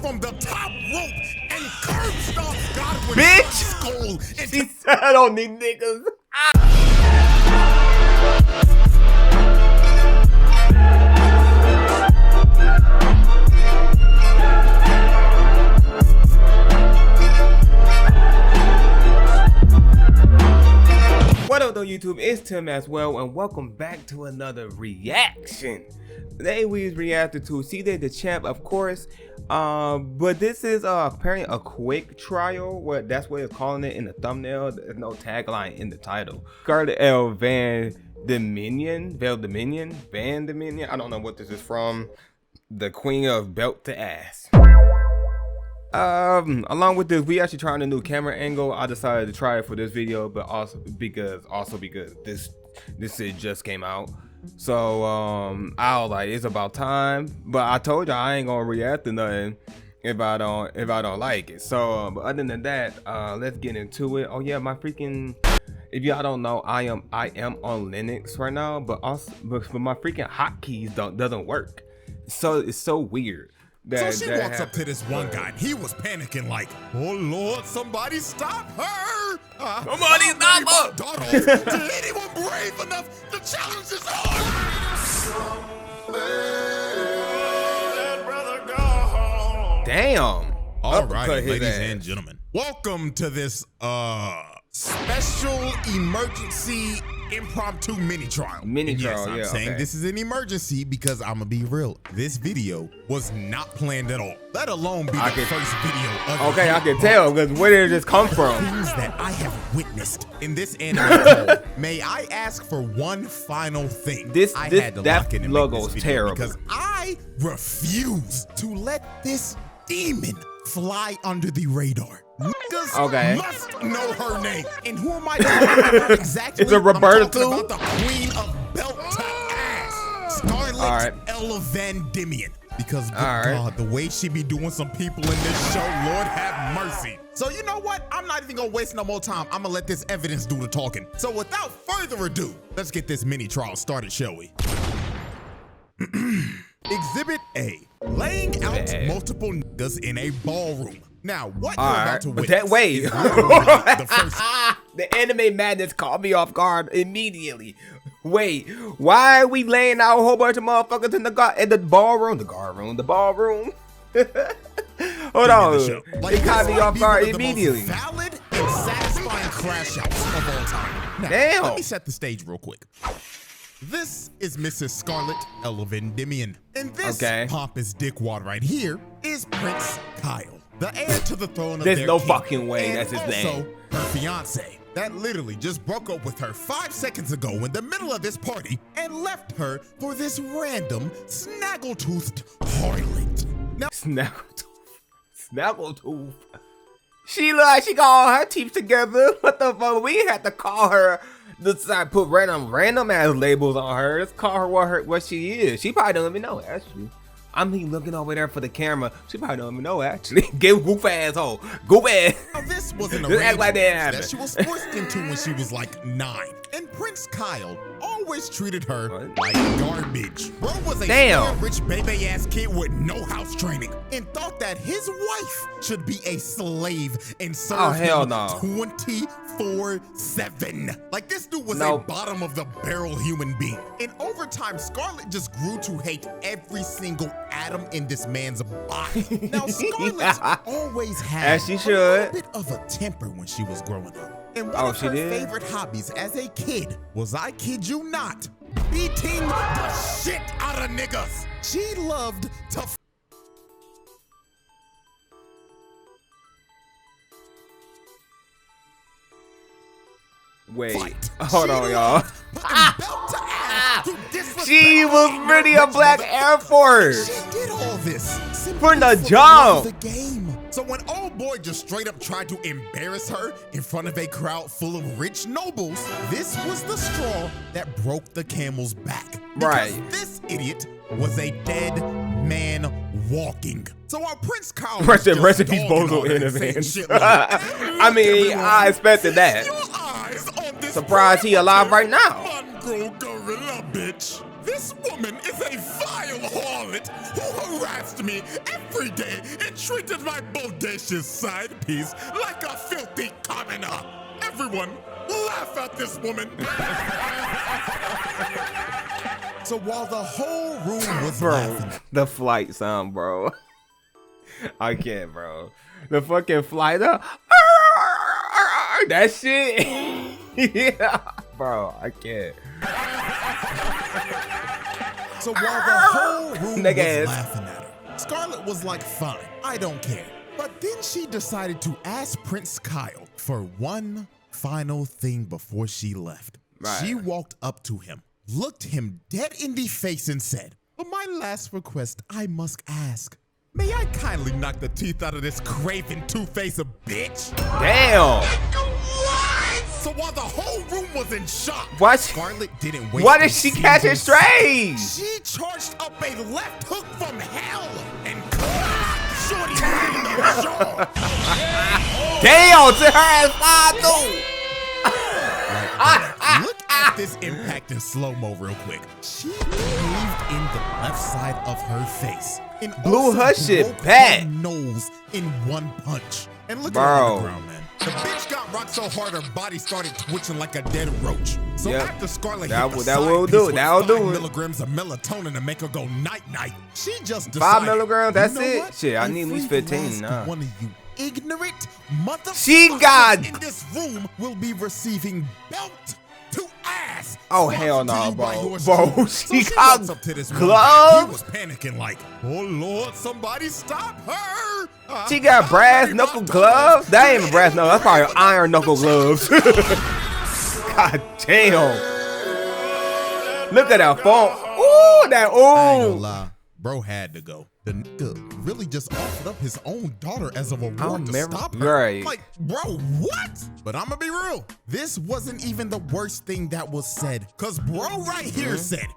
from the top rope and curb stomps Godwin's Bitch! skull. She said on these niggas. What up though YouTube, it's TimAsWell and welcome back to another reaction. Today we reacted to Cedar the Champ, of course, but this is apparently a quick trial. That's what it's calling it in the thumbnail. There's no tagline in the title. Scarlett Van Dominion, I don't know what this is from. The Queen of Belt to Ass. Along with this, we actually trying a new camera angle. I decided to try it for this video, but also because this shit just came out. So I was like, it's about time. But I told you I ain't gonna react to nothing if I don't like it. So but other than that, let's get into it. Oh yeah, my freaking, if y'all don't know, I am on Linux right now, but my freaking hotkeys doesn't work. So it's so weird. So she walks up to this one guy and he was panicking like, oh Lord, somebody stop her! Somebody stop her! Did anyone brave enough? The challenge is on! Damn. All right, ladies and gentlemen, welcome to this special emergency impromptu mini trial. Yes, I'm saying this is an emergency because I'm gonna be real. This video was not planned at all, let alone be the first video of okay, I can tell, because where did this come from? Things that I have witnessed in this anime. May I ask for one final thing? That logo's terrible because I refuse to let this demon fly under the radar. Niggas must know her name. And who am I talking about exactly? Is it Roberta too? About the Queen of Belt to Ass, Scarlett Van Dominion. Because God, the way she be doing some people in this show, Lord have mercy. So you know what? I'm not even gonna waste no more time. I'm gonna let this evidence do the talking. So without further ado, let's get this mini trial started, shall we? Exhibit A, laying out multiple niggas in a ballroom. Now, what you're about to witness wait. The anime madness caught me off guard immediately. Wait, why are we laying out a whole bunch of motherfuckers in the ballroom? The ballroom. Hold on. It caught me off guard immediately. Valid and satisfying crash outs of all time. Now, damn. Let me set the stage real quick. This is Mrs. Scarlett Van Dominion. And this pompous dickwad right here is Prince Kyle, the heir to the throne of their king. Fucking way that's his name. Also, her fiance that literally just broke up with her 5 seconds ago in the middle of this party and left her for this random snaggletooth harlot. Now, Snaggletooth. She look like she got all her teeth together. What the fuck? We had to call her. Decide put random ass labels on her. Let's call her what she is. She probably don't even know actually. I'm looking over there for the camera. She probably don't even know actually. Get goof asshole. Goof ass. Now this wasn't a act like that she was forced into when she was like 9. And Prince Kyle always treated her like garbage. Bro was a rich baby ass kid with no house training and thought that his wife should be a slave and serve him 24/7. Like this dude was a bottom of the barrel human being. And over time, Scarlett just grew to hate every single atom in this man's body. Now Scarlett always had a bit of a temper when she was growing up. And one of her favorite hobbies as a kid was, I kid you not, beating the shit out of niggas. She loved to wait, hold on, y'all. She was really a black Air Force. She did all this for the jump. The game. So when old boy just straight up tried to embarrass her in front of a crowd full of rich nobles, this was the straw that broke the camel's back. Because this idiot was a dead man walking. So our Prince Kyle rest in peace, Bozo Innocence. I mean, I expected that. Surprised he alive right now. Gorilla, bitch. This woman is a vile harlot who harassed me every day and treated my bodacious side piece like a filthy commoner. Everyone, laugh at this woman. So while the whole room was laughing, the flight sound, bro. I can't, bro. The fucking flight, that shit. Yeah, bro, I can't. So while the whole room was laughing at her, Scarlett was like, fine, I don't care. But then she decided to ask Prince Kyle for one final thing before she left. Right. She walked up to him, looked him dead in the face and said, for my last request, I must ask, may I kindly knock the teeth out of this craven two-faced bitch? Damn. So while the whole room was in shock, what? Scarlett didn't wait. Why did she catch it straight? She charged up a left hook from hell and clocked Shorty right in the jaw. Damn, to her ass slide through. Look at this impact in slow-mo real quick. She caved in the left side of her face and blew her also shit broke back. her nose in one punch. And look at Bro. her on the ground, man. The bitch got rocked so hard her body started twitching like a dead roach. So after Scarlett hit the side piece with 5 milligrams of melatonin to make her go night-night, she just decided, 5 milligrams, that's you know it? what? Shit, I If need at least we 15 last now. One of you ignorant motherfuckers She got- in this room will be receiving belt to ass. Oh, hell no, no, bro. She got walks up to this gloves? He was panicking like, oh Lord, somebody stop her. She got brass knuckle gloves? That ain't even brass knuckle. That's probably iron knuckle gloves. God damn. Look at that phone. Ooh, that I ain't gonna ooh. lie. Bro had to go. The nigga really just offered up his own daughter as a reward to stop her. Right. Like, bro, what? But I'ma be real. This wasn't even the worst thing that was said. Cause bro right here said,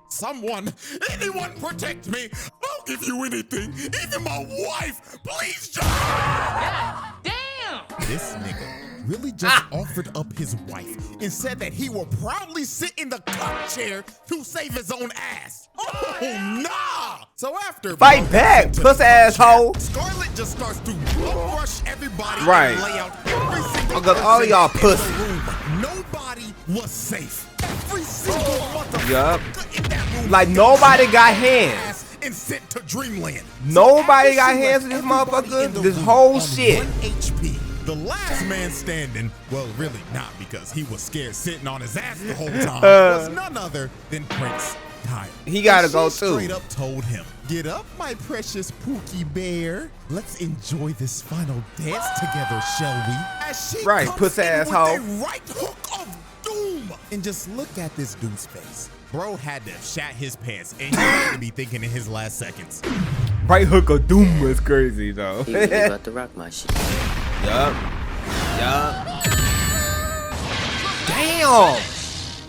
anyone protect me. I'll give you anything. Even my wife. Please just. God damn. This nigga really just offered up his wife and said that he will proudly sit in the cup chair to save his own ass. Oh, nah! So after Fight back, puss asshole. Scarlett just starts to rush everybody Right. and lay out every single Because all person y'all in the pussy. room. Nobody was safe. Every single motherfucker Yup. in that room Like nobody got hands. and sent to dreamland. Nobody after got she hands left in this everybody motherfucker? in the This room whole on shit. 1 HP. The last man standing, well, really not because he was scared sitting on his ass the whole time, was none other than Prince Kyle. He gotta And go she too. straight up told him, get up, my precious Pookie Bear. Let's enjoy this final dance together, shall we? As she Right, comes pussy in asshole. with a right hook of doom. And just look at this dude's face. Bro had to have shat his pants, and he had to be thinking in his last seconds. Right hook of doom was crazy though. He really about to rock my shit. Yup. Damn.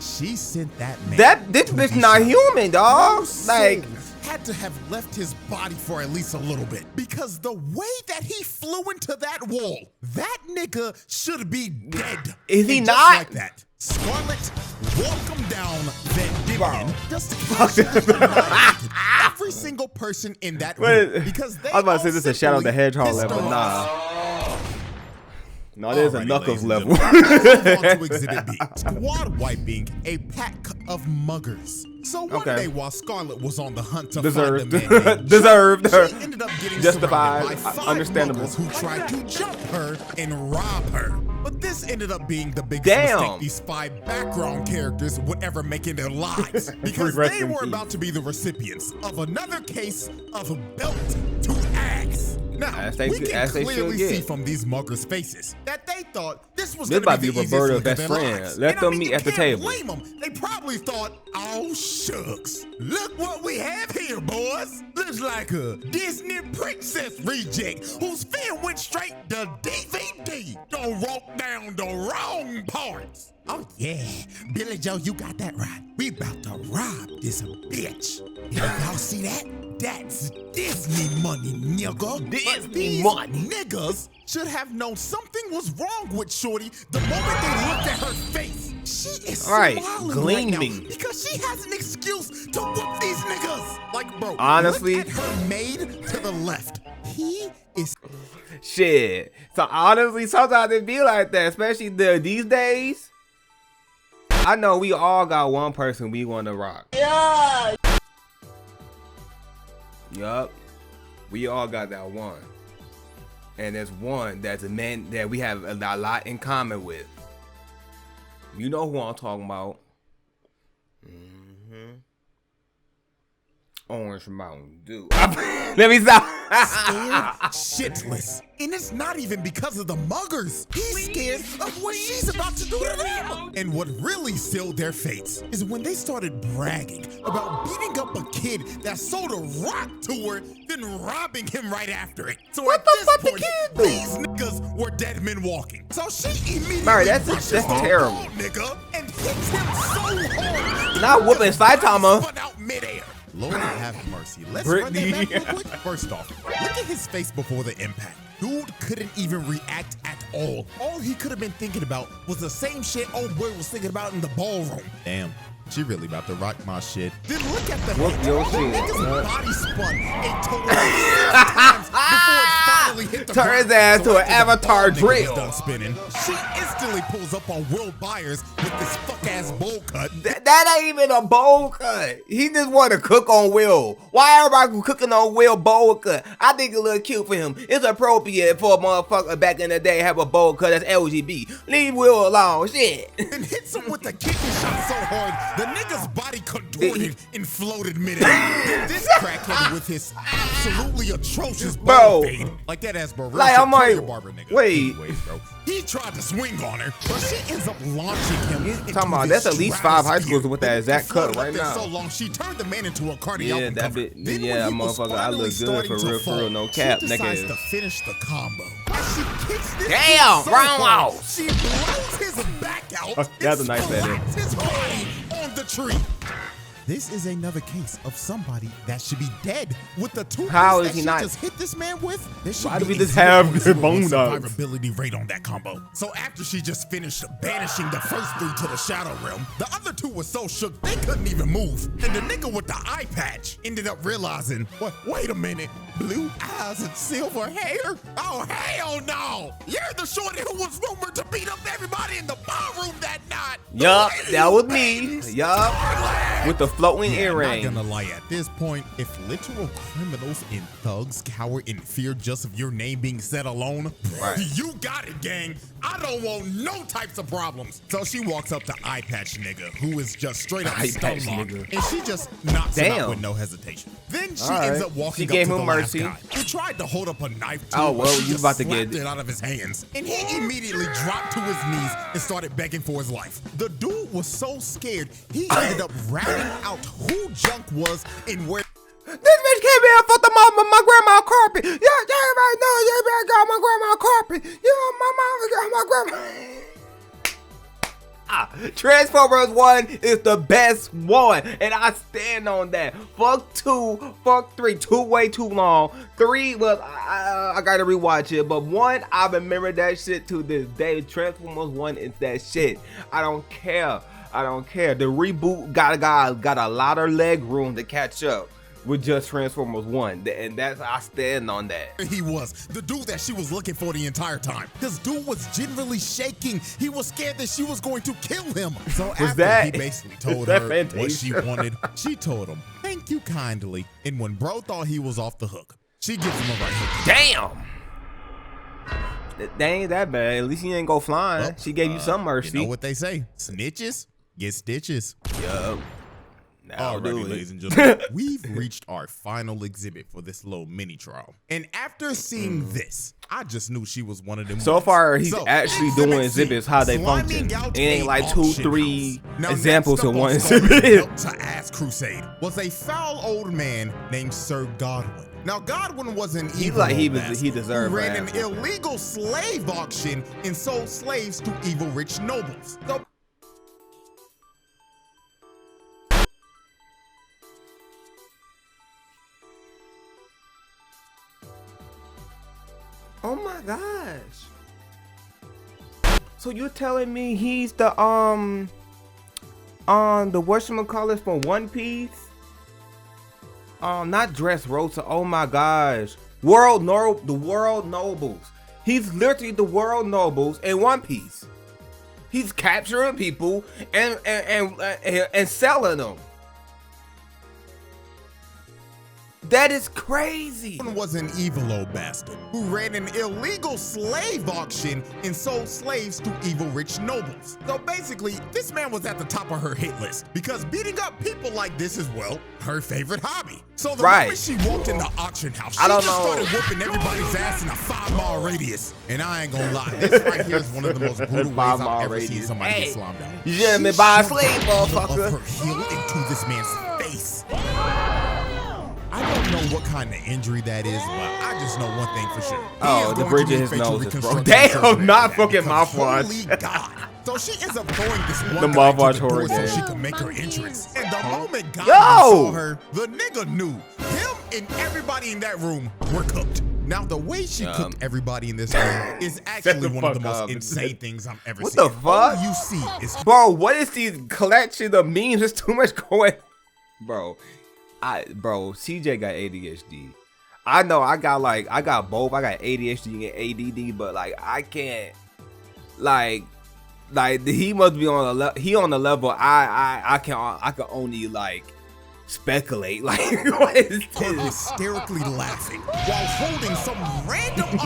She sent that man. This to bitch be not shot. human, dog. Like, had to have left his body for at least a little bit because the way that he flew into that wall, that nigga should be dead. Is he And just not? like that, Scarlett walked him down that division just every single person in that room Wait, because they I was about to say all this is a Shadow the simply Hedgehog pissed level, her nah. off. No, there's a Alrighty, Knuckles ladies and level. gentlemen, let's move on to Exhibit B. Squad wiping a pack of muggers. So one Okay. day while Scarlett was on the hunt to Deserved. find a man named Deserved. Chuck, she ended up getting Justified. surrounded by 5 Understandable. muggers who tried to jump her and rob her. But this ended up being the biggest Damn. mistake these 5 background characters would ever make in their lives because Rest they in were peace. about to be the recipients of another case of belt to ass. Now, As they we should- can as they clearly should see get. from these muggers' faces that they thought this was This going to might be be the easiest Roberta's lick of best their friend. lives. Let And them I mean, meet you at the can't table. blame them. They probably thought, oh shucks, look what we have here, boys. Looks like a Disney princess reject whose film went straight to DVD. Don't walk down the wrong parts. Oh yeah, Billy Joe, you got that right. We about to rob this bitch. Y'all see that? That's Disney money, nigga. Disney money. Niggas should have known something was wrong with Shorty the moment they looked at her face. She is Right, smiling gleaming. right now because she has an excuse to whoop these niggas. Like, bro, honestly, look at her maid to the left. He is shit. So honestly, sometimes it be like that, especially these days. I know we all got one person we want to rock. Yeah. Yup. We all got that one. And there's one that's a man that we have a lot in common with. You know who I'm talking about. Orange Mountain Dew. Let me stop. scared shitless. And it's not even because of the muggers. He's scared of what she's about to do to them. And what really sealed their fates is when they started bragging about beating up a kid that sold a rock to her, then robbing him right after it. So What at the this fuck the point, kid do? these niggas were dead men walking. So she immediately Mary, that's rushes terrible. the nigga and hits him so hard. Not whooping Saitama. Spun out midair. Lord have mercy. Let's Brittany. run that back real quick. First off, look at his face before the impact. Dude couldn't even react at all. All he could have been thinking about was the same shit old boy was thinking about in the ballroom. Damn, she really about to rock my shit. Then look at the Whoop your the shit. nigga's body spun a total of 6 times before it finally hit the Turn ground. his ass to an after the Avatar ball nigga drill. was done spinning, she instantly pulls up on Will Byers with this fuck-ass bowl cut. That ain't even a bowl cut. He just want to cook on Will. Why everybody cooking on Will bowl cut? I think it look cute for him. It's appropriate for a motherfucker back in the day have a bowl cut that's LGB. Leave Will alone. Shit. And hits him with the kidney shot so hard, the nigga's body contorted and floated midair. Then this crackhead with his absolutely atrocious Bro. ball fade, like that ass barber, Like, I'm like, barber nigga. wait. Anyways, bro, he tried to swing on her, but she ends up launching him. into Talking about this that's at least 5 high stratosphere. schools with that exact cut Floated up right there now. So long, she turned the man into a cardiac Yeah, that cover. bit. Then Yeah, when he was motherfucker, I finally look good starting for to real, fall, no cap, she decides nigga. to finish the combo. She kicks this Damn, dude so round hard, out. she blows his back out. That's a and nice edit. splats his body on the tree. This is another case of somebody that should be dead. With the two How hits is he that not- she just hit this man with, there should Why be do we a just have 0.01 bone dogs? survivability rate on that combo. So after she just finished banishing the first 3 to the shadow realm, the other 2 were so shook they couldn't even move. And the nigga with the eye patch ended up realizing, wait a minute, blue eyes and silver hair? Oh, hell no! You're the shorty who was rumored to beat up everybody in the ballroom that night. Yup, The that lady was who me. pays Yup. With the floating yeah, I'm earring. not gonna lie, at this point, if literal criminals and thugs cower in fear just of your name being said alone, Right. you got it, gang. I don't want no types of problems. So she walks up to Eye Patch nigga, who is just straight up Eye Patch stone nigga. and she just knocks him out Damn. with no hesitation. Then she All ends right. up walking She gave up to him the mercy. last guy, who tried to hold up a knife to Oh, him, well, but she you just about to slapped get- it out of his hands. And he immediately dropped to his knees and started begging for his life. The dude was so scared, he ended up ratting out who Junk was and where. This bitch came here and fucked up my grandma carpet. Yeah, right now, you better got my grandma carpet. Yeah, my mama got my grandma. Transformers 1 is the best one, and I stand on that. Fuck 2, fuck 3, 2 way too long. 3 was I gotta rewatch it, but 1 I remember that shit to this day. Transformers 1 is that shit. I don't care. I don't care. The reboot got a lot of leg room to catch up with just Transformers 1, and that's I stand on that. He was the dude that she was looking for the entire time. This dude was generally shaking. He was scared that she was going to kill him. So after that- he basically told that her what Fantasia? she wanted, she told him, "Thank you kindly." And when bro thought he was off the hook, she gives him a right hook. Damn. That ain't that bad. At least he ain't go flying. Well, She gave you some mercy. You know what they say? Snitches get stitches. Yup. Now do Alrighty, it. ladies and gentlemen, we've reached our final exhibit for this little mini trial. And after seeing this, I just knew she was one of them. So ones. far, he's So, actually doing C, exhibits how they sliming function. out It ain't a like 2, auction 3 house. Now, examples next in up one on Scarlett's exhibit. Help to Ass Crusade was a foul old man named Sir Godwin. Now, Godwin was an evil like he old was- bastard he deserved who ran an an ass whooping. illegal slave auction and sold slaves to evil rich nobles. So Oh my gosh. So you're telling me he's the whatchamacallit from One Piece? Not Dressrosa. Oh my gosh, the World Nobles. He's literally the World Nobles in One Piece. He's capturing people and selling them. That is crazy. Was an evil old bastard who ran an illegal slave auction and sold slaves to evil rich nobles. So basically, this man was at the top of her hit list because beating up people like this is, well, her favorite hobby. So the moment she walked in the auction house, she just started whooping everybody's ass in a 5-mile radius. And I ain't gonna lie, this right here is one of the most brutal ways I've ever seen somebody get slammed down. You should have been by a slave, motherfucker. Her heel into this man's face. I don't know what kind of injury that is, but I just know one thing for sure. Oh, the bridge of his nose is broke. Damn, not fucking mouthwash. Holy God. So she ends up throwing this one the mouthwash horror so game. she can make her entrance. And the moment God saw her, the nigga knew him and everybody in that room were cooked. Now, the way she cooked everybody in this room is actually one of the most insane things I've ever seen. What the fuck? All you see is... Bro, what is these collection of memes? There's too much going... Bro, CJ got ADHD. I know I got both. I got ADHD and ADD, but like I can't like he must be on a level I can only like speculate. Like what is this? Hysterically laughing while holding some random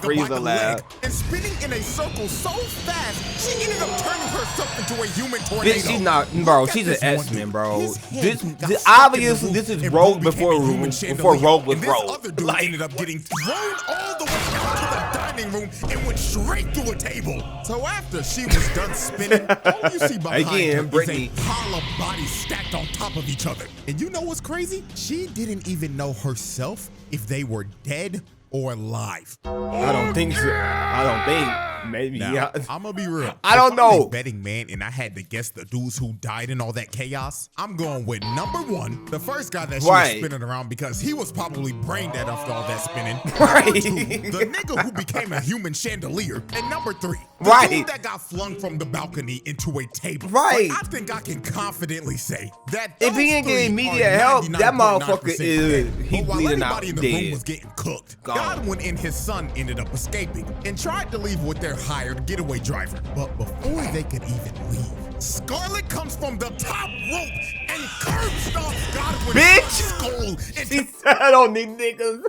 freezer leg and spinning in a circle so fast she ended up turning herself into a human tornado. Bitch, she's not, bro. She's an X-Men, bro. This obviously this is Rogue before Rogue was Rogue. Other dude ended up getting thrown all the way out to the dining room and went straight through a table. So after she was done spinning, all you see behind her is a hollow body stacked on top of each other. And you know what's crazy? She didn't even know herself if they were dead or alive. I don't think so. I don't think. Maybe. Now, Yeah. I'm gonna be real. I don't know. A betting man, and I had to guess the dudes who died in all that chaos. I'm going with number 1, the first guy that she was spinning around because he was probably brain dead after all that spinning. Number 2, the nigga who became a human chandelier. And number 3, the dude that got flung from the balcony into a table. Right. But I think I can confidently say that if he ain't getting immediate help, that motherfucker is he bleeding out in the room was getting cooked. Godwin and his son ended up escaping and tried to leave with their hired getaway driver. But before they could even leave, Scarlet comes from the top rope and curb stomps Godwin's skull. She said on these niggas.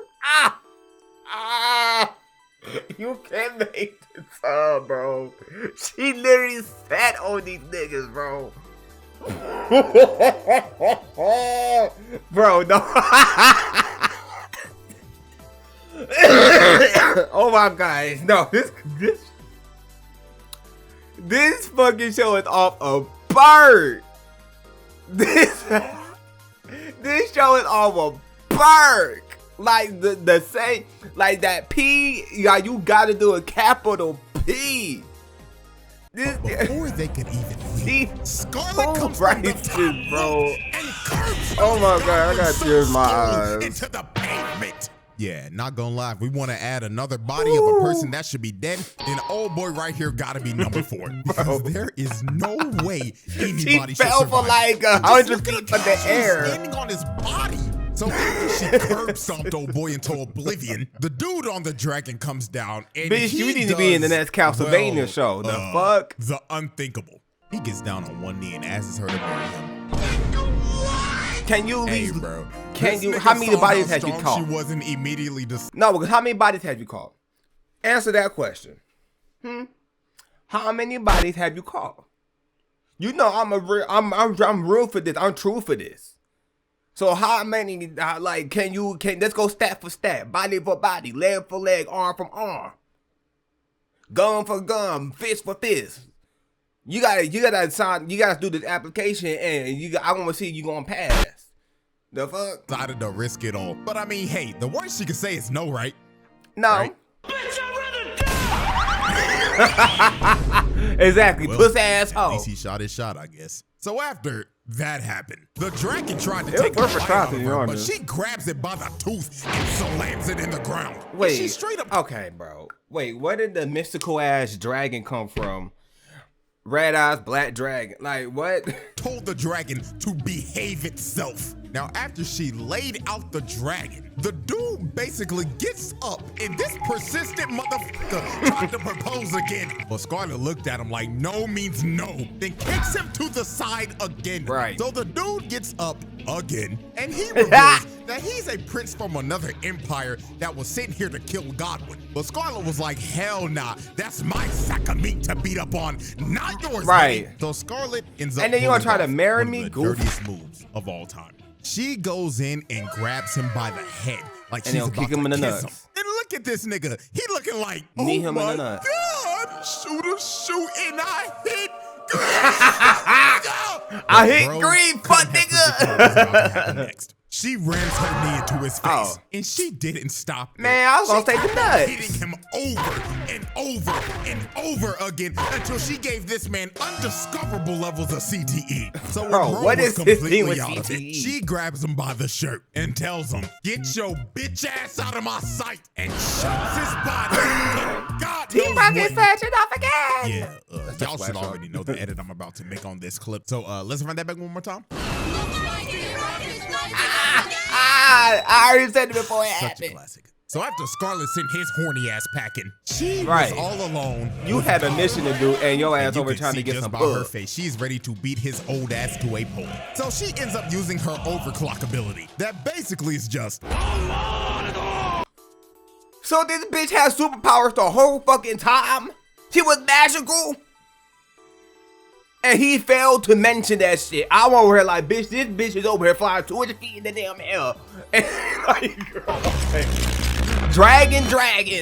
You can't make this up, bro. She literally sat on these niggas, bro. Bro, no. Oh my gosh, no, this fucking show is off a bird. This show is off a bird. Like the same, like that P. Like you gotta do a capital P. Before they could even leave, Scarlet comes from the top bro. And oh my god, I got tears in my eyes. Into the pavement. Yeah, not gonna lie, if we want to add another body of a person that should be dead, then old boy right here gotta be number 4. Because there is no way anybody should fell for like 100 feet from the air. Standing on his body. So after she curb stomped old boy into oblivion, the dude on the dragon comes down and bitch, you need to be in the next Castlevania show. The fuck? The unthinkable. He gets down on one knee and asks her to marry him. Can you leave? Hey, bro. Can you? How many bodies have you called? She wasn't immediately no, because how many bodies have you called? Answer that question. How many bodies have you called? You know I'm real for this. I'm true for this. So how many? Like, can let's go stat for stat, body for body, leg for leg, arm for arm, gun for gun, fist for fist. You gotta sign. You gotta do this application, and I want to see you gonna pass. The fuck? Decided to risk it all. But I mean, hey, the worst she could say is no, right? No. Right? Bitch, I'd rather die. Exactly. Well, Puss asshole. At least he shot his shot, I guess. So after that happened. The dragon tried to It was take a worth a bite try, out to of be her, but honest. she grabs it by the tooth and slams it in the ground. And Wait, she straight up. okay, bro. Wait, where did the mystical ass dragon come from? Red eyes, black dragon. Like, what? Told the dragon to behave itself. Now, after she laid out the dragon, the dude basically gets up, and this persistent motherfucker tried to propose again. But Scarlett looked at him like no means no, then kicks him to the side again. Right. So the dude gets up again, and he reveals that he's a prince from another empire that was sent here to kill Godwin. But Scarlett was like, hell nah, that's my sack of meat to beat up on, not yours. Right. Buddy. So Scarlett ends up And then you gonna pulling try to off marry one of me? the Goof. dirtiest moves of all time. She goes in and grabs him by the head like And she's they'll about kick him to in the kiss nuts. him. And look at this nigga. He looking like, oh Knee him in my the nuts. God, shoot, and I hit. I hit Bro green, couldn't fuck have predicted what was about to happen nigga. next. She rams her knee into his face, Oh. and she didn't stop there. Man, I was gonna She say the kept nuts. hitting him over and over and over again until she gave this man undiscoverable levels of CTE. So when Bro, Bro what was is this thing completely with out of it, CTE? she grabs him by the shirt and tells him, "Get your bitch ass out of my sight," and shoots his body. God knows what. flashing off again. Yeah, y'all flash should up. already know the edit I'm about to make on this clip. So let's run that back one more time. I already said it before it Such a happened. classic. So after Scarlett sent his horny ass packing, she Right. was all alone. You with had a God. mission to do, and your And ass you over can trying see to get just some by her bug. face, she's ready to beat his old ass to a pulp. So she ends up using her overclock ability. That basically is just So this bitch has superpowers the whole fucking time? She was magical? And he failed to mention that shit. I'm over here like, bitch, this bitch is over here flying 200 feet in the damn air. And like, dragon.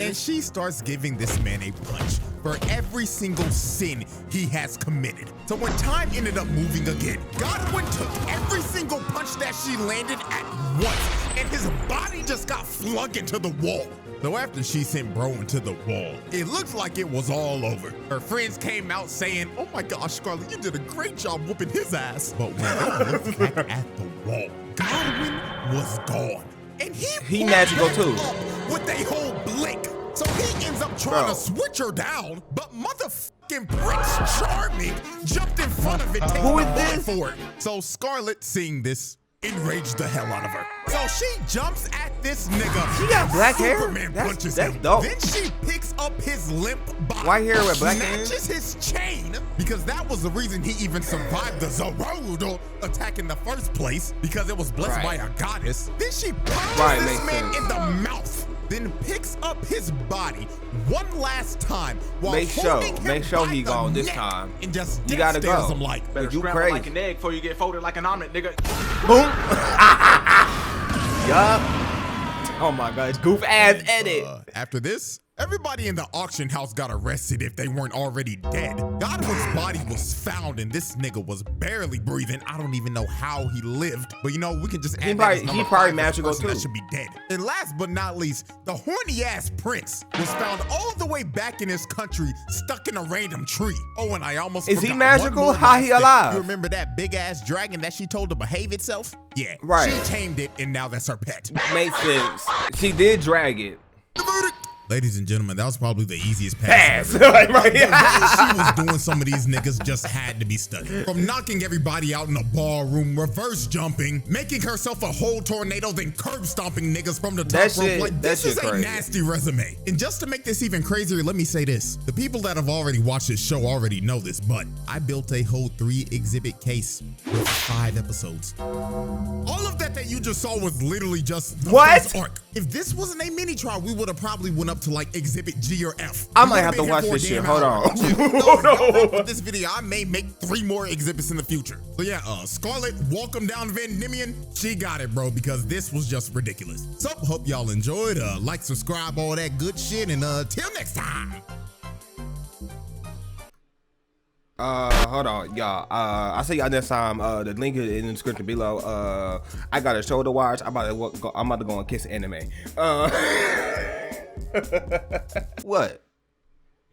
and she starts giving this man a punch for every single sin he has committed. So when time ended up moving again, Godwin took every single punch that she landed at once, and his body just got flung into the wall. So after she sent Bro into the wall, it looked like it was all over. Her friends came out saying, "Oh my gosh, Scarlett, you did a great job whooping his ass." But when they looked back at the wall, Godwin was gone. And he magical pulled too. her up with a whole blink. So he ends up trying Bro. to switch her down, but motherfucking Prince Charming jumped in front of it, taking Who is the bullet this? for it. So Scarlett, seeing this, enraged the hell out of her. So she jumps at this nigga. She got black hair? Superman punches That's him. dope. Then she picks up his limp body. White hair with black hair? snatches his chain, because that was the reason he even survived the Zorudo attack in the first place, because it was blessed by a goddess. Then she punches this makes man sense. in the mouth, then picks up his body one last time while Make holding him sure by he the gone this neck time. and just You gotta stares go. him like, Better You scramble crazy. like an egg before you get folded like an omelet, nigga. Boom. Yup. Oh my god, it's goof ass edit. After this, everybody in the auction house got arrested if they weren't already dead. Godwin's body was found and this nigga was barely breathing. I don't even know how he lived, but you know, we can just add that as number he probably 5 magical person that too. should be dead. And last but not least, the horny ass prince was found all the way back in his country, stuck in a random tree. Oh, and I almost Is he forgot magical? one more How last he thing. alive? You remember that big ass dragon that she told to behave itself? Yeah, Right. She tamed it and now that's her pet. Makes sense. She did drag it. The verdict. Ladies and gentlemen, that was probably the easiest pass. Pass. Like, right. The way she was doing some of these niggas just had to be studied. From knocking everybody out in a ballroom, reverse jumping, making herself a whole tornado, then curb stomping niggas from the top That rope. shit- Like, that this shit is a crazy. nasty resume. And just to make this even crazier, let me say this. The people that have already watched this show already know this, but I built a whole 3-exhibit case with 5 episodes. All of that you just saw was literally just the What? first arc. If this wasn't a mini trial, we would have probably went up to like exhibit G or F. I We might would've have to been here watch for a this shit. damn Hold hour. on. Shit, who knows? Hold Y'all on. fuck with this video, I may make 3 more exhibits in the future. So yeah, Scarlett, welcome down Van Diemen. She got it, bro, because this was just ridiculous. So hope y'all enjoyed. Like, subscribe, all that good shit, and till next time. Hold on, y'all. I'll see y'all next time. The link is in the description below. I got a show to watch. I'm about to go and kiss anime. What?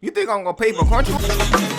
You think I'm gonna pay for Crunchyroll?